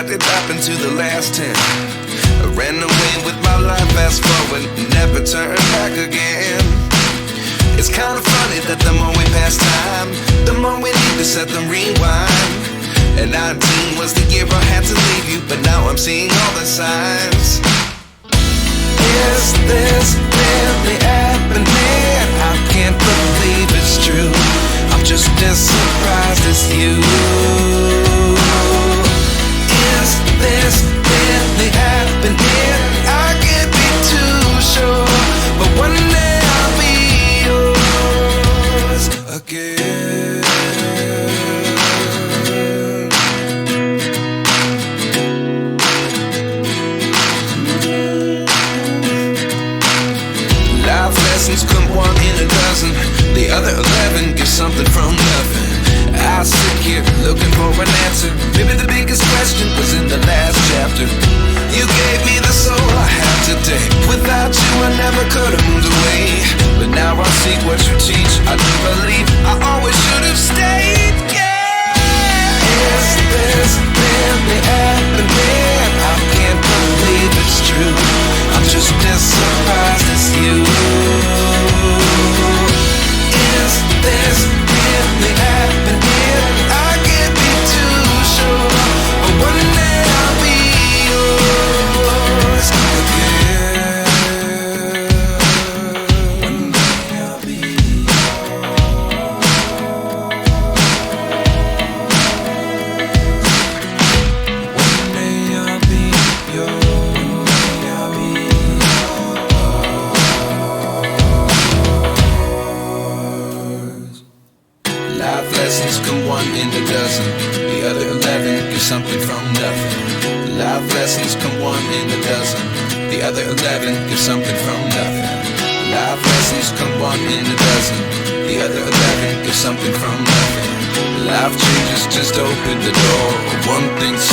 what did happen to the last 10? I ran away with my life, fast forward, never turn back again. It's kind of funny that the more we pass time, the more we need to set them rewind. And 19 was the year I had to leave you, but now I'm seeing all the signs. Is this really happening? I can't believe it's true. I'm just as surprised as you. Is this really happening? I can't be too sure, but one day I'll be yours again. Life lessons come one in a dozen. The other 11 get something from nothing. I sit here looking for an answer. Maybe the biggest question was in the last chapter. You gave me the soul I have today. Without you I never could have moved away. But now I see what you teach. I do believe I always should have stayed. Yeah. Is this really happening? I can't believe it's true. I'm just as surprised as you. Is this really happening? I can't be too sure, but one day I'll be yours again. One day I'll be yours. One day I'll be yours. Life lessons come one in a dozen. The other 11 get something from nothing. Life lessons come one in a dozen. The other 11 get something from nothing. Life lessons come one in a dozen. The other 11 get something from nothing. Life changes just open the door. One thing's